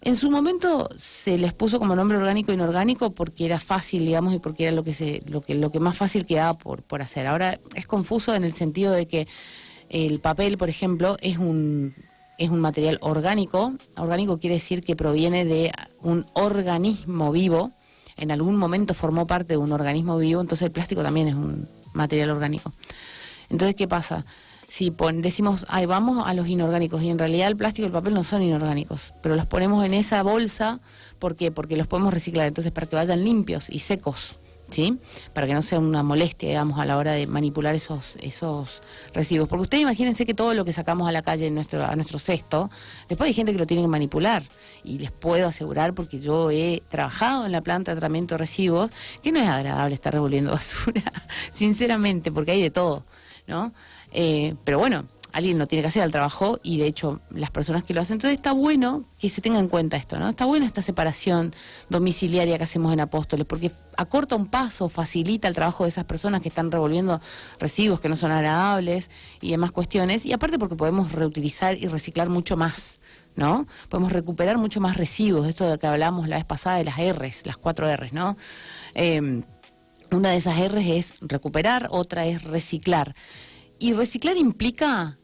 En su momento se les puso como nombre orgánico e inorgánico porque era fácil, digamos, y porque era lo que más fácil quedaba por hacer. Ahora es confuso en el sentido de que el papel, por ejemplo, es un material orgánico. Orgánico quiere decir que proviene de un organismo vivo. En algún momento formó parte de un organismo vivo, entonces el plástico también es un material orgánico. Entonces, ¿qué pasa? Si decimos, ay, vamos a los inorgánicos, y en realidad el plástico y el papel no son inorgánicos, pero los ponemos en esa bolsa, ¿por qué? Porque los podemos reciclar, entonces para que vayan limpios y secos, ¿sí? Para que no sea una molestia, digamos, a la hora de manipular esos residuos. Porque ustedes imagínense que todo lo que sacamos a la calle a nuestro cesto, después hay gente que lo tiene que manipular. Y les puedo asegurar, porque yo he trabajado en la planta de tratamiento de residuos, que no es agradable estar revolviendo basura, sinceramente, porque hay de todo, ¿no? Pero bueno, alguien lo tiene que hacer al trabajo, y de hecho las personas que lo hacen. Entonces está bueno que se tenga en cuenta esto, ¿no? Está buena esta separación domiciliaria que hacemos en Apóstoles, porque acorta un paso, facilita el trabajo de esas personas que están revolviendo residuos que no son agradables y demás cuestiones, y aparte porque podemos reutilizar y reciclar mucho más, ¿no? Podemos recuperar mucho más residuos, esto de que hablamos la vez pasada de las R's, las 4 R's, ¿no? Una de esas R's es recuperar, otra es reciclar. Y reciclar implica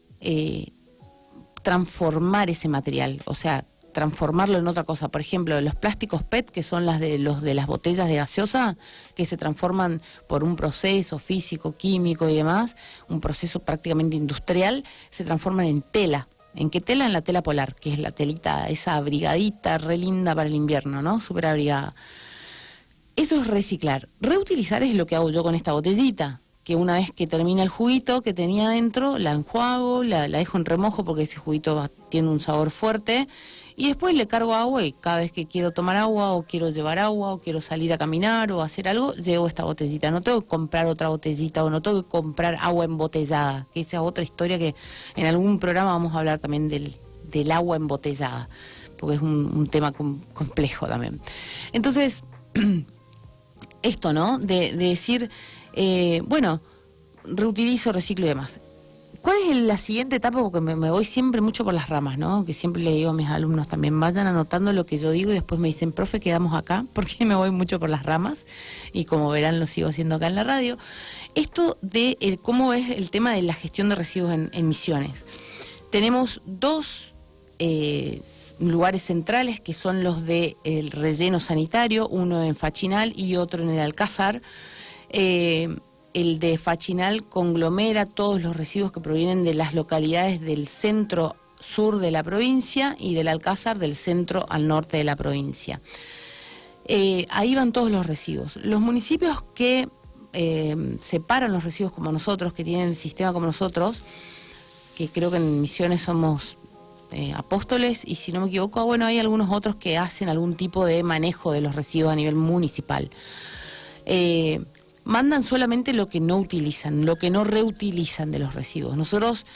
transformar ese material, o sea, transformarlo en otra cosa. Por ejemplo, los plásticos PET, que son los de las botellas de gaseosa, que se transforman por un proceso físico, químico y demás, un proceso prácticamente industrial, se transforman en tela. ¿En qué tela? En la tela polar, que es la telita, esa abrigadita re linda para el invierno, ¿no? Súper abrigada. Eso es reciclar. Reutilizar es lo que hago yo con esta botellita, que una vez que termina el juguito que tenía adentro, la enjuago, la dejo en remojo porque ese juguito tiene un sabor fuerte, y después le cargo agua, y cada vez que quiero tomar agua o quiero llevar agua o quiero salir a caminar o hacer algo, llevo esta botellita. No tengo que comprar otra botellita o no tengo que comprar agua embotellada, que esa es otra historia que en algún programa vamos a hablar también del agua embotellada, porque es un tema complejo también. Entonces, esto, ¿no? De decir, bueno, reutilizo, reciclo y demás. ¿Cuál es la siguiente etapa? Porque me voy siempre mucho por las ramas, ¿no? Que siempre le digo a mis alumnos también, vayan anotando lo que yo digo, y después me dicen, profe, quedamos acá, porque me voy mucho por las ramas, y como verán lo sigo haciendo acá en la radio. Esto de cómo es el tema de la gestión de residuos en Misiones. Tenemos dos lugares centrales, que son los del relleno sanitario, uno en Fachinal y otro en el Alcázar. El de Fachinal conglomera todos los residuos que provienen de las localidades del centro sur de la provincia, y del Alcázar del centro al norte de la provincia. Ahí van todos los residuos. Los municipios que separan los residuos como nosotros, que tienen el sistema como nosotros, que creo que en Misiones somos Apóstoles, y si no me equivoco, bueno, hay algunos otros que hacen algún tipo de manejo de los residuos a nivel municipal. mandan solamente lo que no utilizan, lo que no reutilizan de los residuos. Nosotros,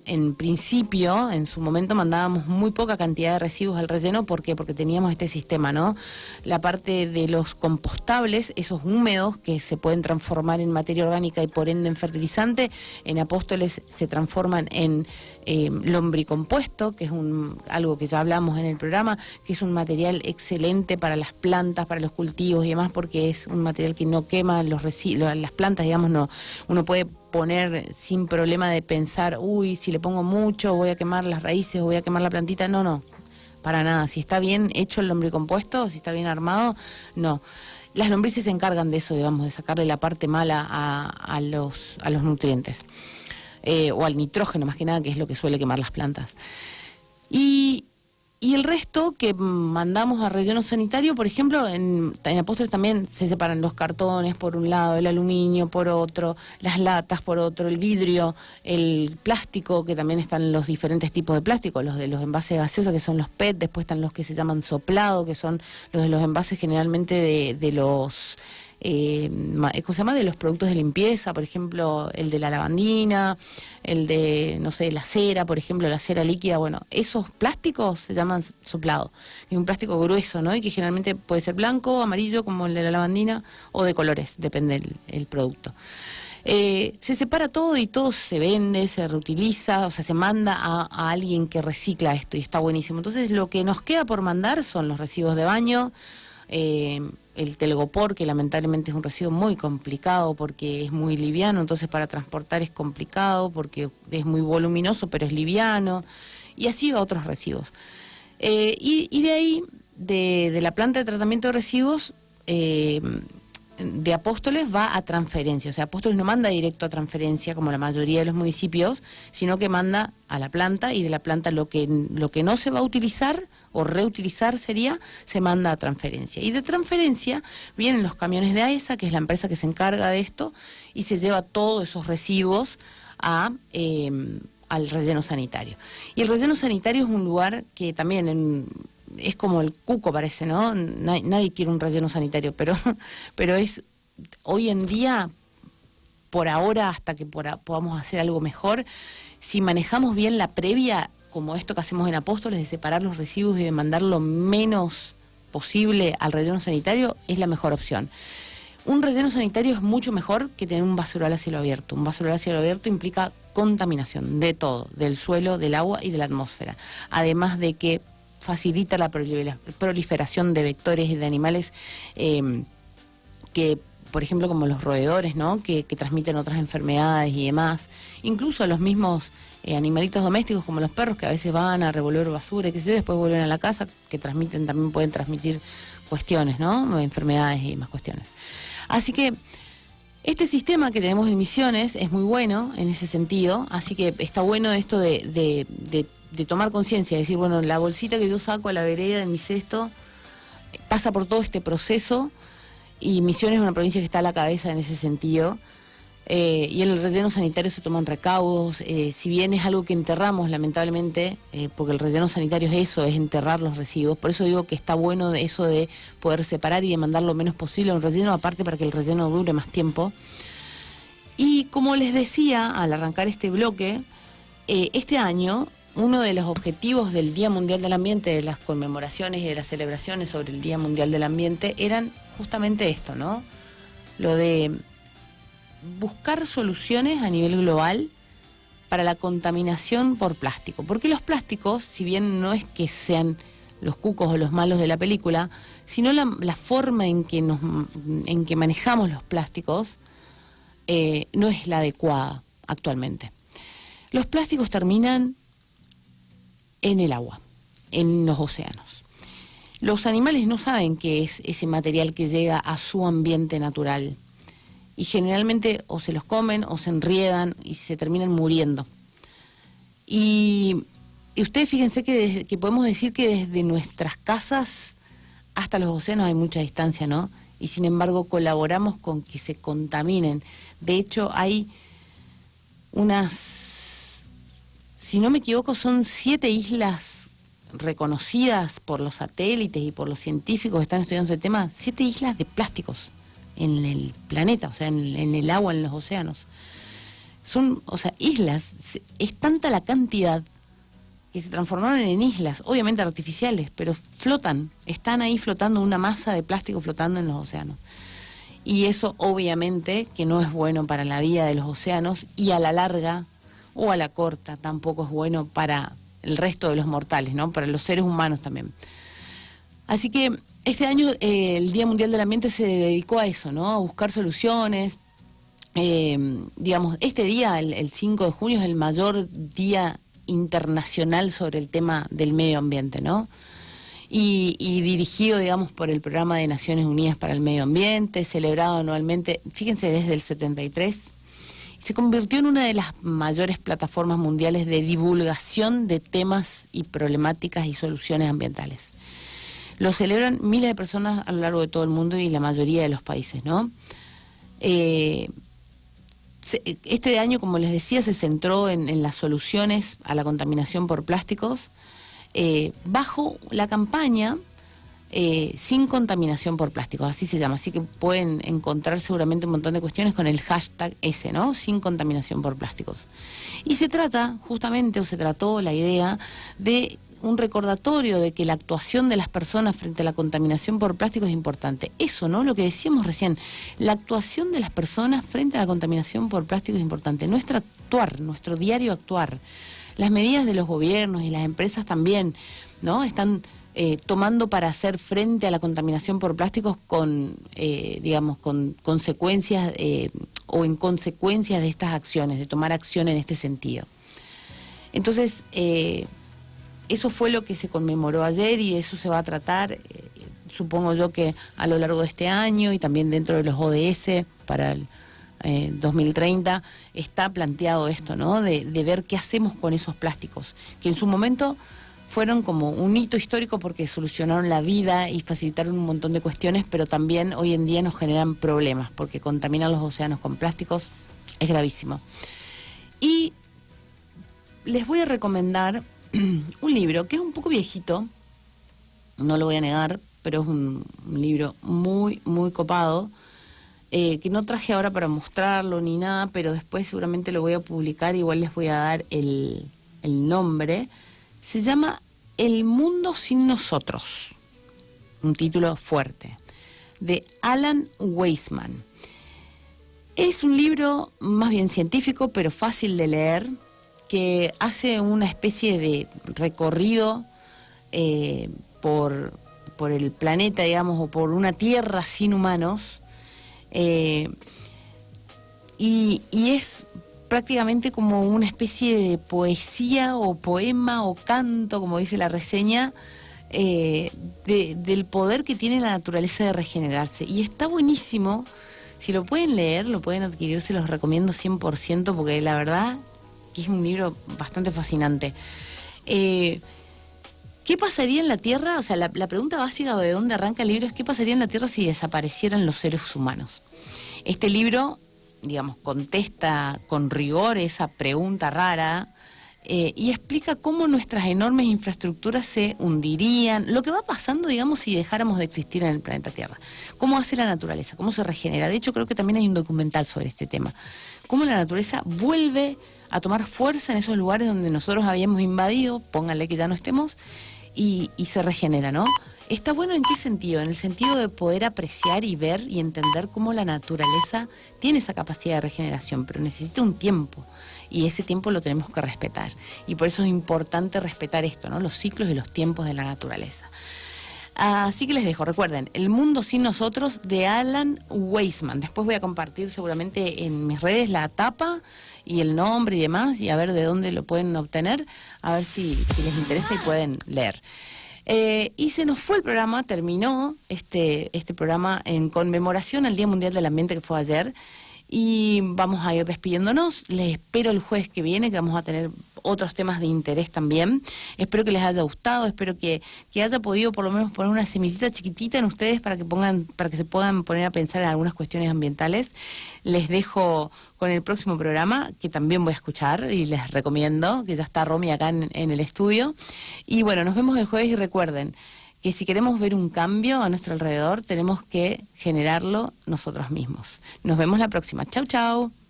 en principio, en su momento mandábamos muy poca cantidad de residuos al relleno. ¿Por qué? Porque teníamos este sistema, ¿no? La parte de los compostables, esos húmedos que se pueden transformar en materia orgánica y por ende en fertilizante, en Apóstoles se transforman en lombricompuesto, que es algo que ya hablamos en el programa, que es un material excelente para las plantas, para los cultivos y demás, porque es un material que no quema las plantas, digamos, no. Uno puede poner sin problema de pensar, uy, si le pongo mucho voy a quemar las raíces o voy a quemar la plantita. No, para nada. Si está bien hecho el lombricompuesto, si está bien armado, no. Las lombrices se encargan de eso, digamos, de sacarle la parte mala a los nutrientes. O al nitrógeno, más que nada, que es lo que suele quemar las plantas. Y el resto que mandamos a relleno sanitario, por ejemplo, en Apóstoles también se separan los cartones por un lado, el aluminio por otro, las latas por otro, el vidrio, el plástico, que también están los diferentes tipos de plástico, los de los envases gaseosos, que son los PET, después están los que se llaman soplado, que son los de los envases generalmente de los... ¿cómo se llama? De los productos de limpieza, por ejemplo, el de la lavandina, el de, no sé, la cera, por ejemplo, la cera líquida. Bueno, esos plásticos se llaman soplado. Es un plástico grueso, ¿no? Y que generalmente puede ser blanco, amarillo, como el de la lavandina, o de colores, depende el producto. Se separa todo y todo se vende, se reutiliza, o sea, se manda a alguien que recicla esto y está buenísimo. Entonces, lo que nos queda por mandar son los residuos de baño, el telgopor, que lamentablemente es un residuo muy complicado porque es muy liviano, entonces para transportar es complicado porque es muy voluminoso pero es liviano, y así va otros residuos. Y de ahí, de la planta de tratamiento de residuos, de Apóstoles va a transferencia. O sea, Apóstoles no manda directo a transferencia como la mayoría de los municipios, sino que manda a la planta, y de la planta lo que no se va a utilizar o reutilizar se manda a transferencia. Y de transferencia vienen los camiones de AESA, que es la empresa que se encarga de esto, y se lleva todos esos residuos al relleno sanitario. Y el relleno sanitario es un lugar que también es como el cuco, parece, ¿no? Nadie quiere un relleno sanitario, pero es hoy en día, por ahora, hasta que podamos hacer algo mejor, si manejamos bien la previa, como esto que hacemos en Apóstoles, de separar los residuos y de mandar lo menos posible al relleno sanitario, es la mejor opción. Un relleno sanitario es mucho mejor que tener un basural a cielo abierto. Un basural a cielo abierto implica contaminación de todo, del suelo, del agua y de la atmósfera. Además de que facilita la proliferación de vectores y de animales que, por ejemplo, como los roedores, ¿no? Que transmiten otras enfermedades y demás. Incluso los mismos animalitos domésticos, como los perros, que a veces van a revolver basura y que después vuelven a la casa, que también pueden transmitir cuestiones, ¿no? Enfermedades y demás cuestiones. Así que este sistema que tenemos en Misiones es muy bueno en ese sentido, así que está bueno esto de tomar conciencia, de decir, bueno, la bolsita que yo saco a la vereda de mi cesto pasa por todo este proceso, y Misiones es una provincia que está a la cabeza en ese sentido, y en el relleno sanitario se toman recaudos, si bien es algo que enterramos lamentablemente, porque el relleno sanitario es eso, es enterrar los residuos. Por eso digo que está bueno de eso de poder separar y de mandar lo menos posible a un relleno, aparte para que el relleno dure más tiempo. Y como les decía al arrancar este bloque, este año uno de los objetivos del Día Mundial del Ambiente, de las conmemoraciones y de las celebraciones sobre el Día Mundial del Ambiente, eran justamente esto, ¿no? Lo de buscar soluciones a nivel global para la contaminación por plástico. Porque los plásticos, si bien no es que sean los cucos o los malos de la película, sino la forma en que manejamos los plásticos no es la adecuada actualmente. Los plásticos terminan en el agua, en los océanos. Los animales no saben qué es ese material que llega a su ambiente natural, y generalmente o se los comen o se enriedan y se terminan muriendo. Y ustedes fíjense que podemos decir que desde nuestras casas hasta los océanos hay mucha distancia, ¿no? Y sin embargo colaboramos con que se contaminen. De hecho, hay si no me equivoco, son 7 islas reconocidas por los satélites y por los científicos que están estudiando ese tema, 7 islas de plásticos. en el planeta, o sea, en el agua, en los océanos. Son, o sea, islas, es tanta la cantidad que se transformaron en islas, obviamente artificiales, pero flotan, están ahí flotando, una masa de plástico flotando en los océanos. Y eso obviamente que no es bueno para la vida de los océanos, y a la larga o a la corta tampoco es bueno para el resto de los mortales, ¿no? Para los seres humanos también. Así que este año el Día Mundial del Ambiente se dedicó a eso, ¿no? A buscar soluciones. Digamos, este día, el 5 de junio, es el mayor día internacional sobre el tema del medio ambiente, ¿no? Y dirigido, digamos, por el Programa de Naciones Unidas para el Medio Ambiente, celebrado anualmente, fíjense, desde el 73, y se convirtió en una de las mayores plataformas mundiales de divulgación de temas y problemáticas y soluciones ambientales. Lo celebran miles de personas a lo largo de todo el mundo y la mayoría de los países, ¿no? Este año, como les decía, se centró en las soluciones a la contaminación por plásticos, bajo la campaña Sin Contaminación por Plásticos, así se llama. Así que pueden encontrar seguramente un montón de cuestiones con el hashtag ese, ¿no? Sin Contaminación por Plásticos. Y se trata, justamente, o se trató la idea de un recordatorio de que la actuación de las personas frente a la contaminación por plástico es importante. Eso, ¿no? Lo que decíamos recién, la actuación de las personas frente a la contaminación por plástico es importante. Nuestro actuar, nuestro diario actuar. Las medidas de los gobiernos y las empresas también, ¿no? Están tomando para hacer frente a la contaminación por plásticos con, digamos, con consecuencias o en consecuencia de estas acciones, de tomar acción en este sentido. Entonces, eso fue lo que se conmemoró ayer y de eso se va a tratar, supongo yo que a lo largo de este año y también dentro de los ODS para el 2030 está planteado esto, ¿no? De ver qué hacemos con esos plásticos, que en su momento fueron como un hito histórico porque solucionaron la vida y facilitaron un montón de cuestiones, pero también hoy en día nos generan problemas, porque contaminar los océanos con plásticos es gravísimo. Y les voy a recomendar un libro que es un poco viejito, no lo voy a negar, pero es un libro muy, muy copado, que no traje ahora para mostrarlo ni nada, pero después seguramente lo voy a publicar, igual les voy a dar el nombre. Se llama El Mundo Sin Nosotros, un título fuerte, de Alan Weisman. Es un libro más bien científico, pero fácil de leer, que hace una especie de recorrido por el planeta, digamos, o por una tierra sin humanos, y es prácticamente como una especie de poesía o poema o canto, como dice la reseña, del poder que tiene la naturaleza de regenerarse. Y está buenísimo, si lo pueden leer, lo pueden adquirir, se los recomiendo 100%, porque la verdad que es un libro bastante fascinante. ¿Qué pasaría en la Tierra? O sea, la pregunta básica de dónde arranca el libro es ¿qué pasaría en la Tierra si desaparecieran los seres humanos? Este libro, digamos, contesta con rigor esa pregunta rara y explica cómo nuestras enormes infraestructuras se hundirían, lo que va pasando, digamos, si dejáramos de existir en el planeta Tierra. Cómo hace la naturaleza, cómo se regenera. De hecho, creo que también hay un documental sobre este tema. Cómo la naturaleza vuelve a tomar fuerza en esos lugares donde nosotros habíamos invadido, pónganle que ya no estemos, y se regenera, ¿no? Está bueno ¿en qué sentido? En el sentido de poder apreciar y ver y entender cómo la naturaleza tiene esa capacidad de regeneración, pero necesita un tiempo, y ese tiempo lo tenemos que respetar. Y por eso es importante respetar esto, ¿no? Los ciclos y los tiempos de la naturaleza. Así que les dejo, recuerden, El Mundo Sin Nosotros, de Alan Weisman. Después voy a compartir seguramente en mis redes la tapa y el nombre y demás, y a ver de dónde lo pueden obtener, a ver si les interesa y pueden leer. Y se nos fue el programa, terminó este programa en conmemoración al Día Mundial del Ambiente, que fue ayer, y vamos a ir despidiéndonos. Les espero el jueves que viene, que vamos a tener otros temas de interés también. Espero que les haya gustado, espero que haya podido por lo menos poner una semillita chiquitita en ustedes para que se puedan poner a pensar en algunas cuestiones ambientales. Les dejo con el próximo programa, que también voy a escuchar y les recomiendo, que ya está Romy acá en el estudio. Y bueno, nos vemos el jueves y recuerden que si queremos ver un cambio a nuestro alrededor, tenemos que generarlo nosotros mismos. Nos vemos la próxima. Chau, chau.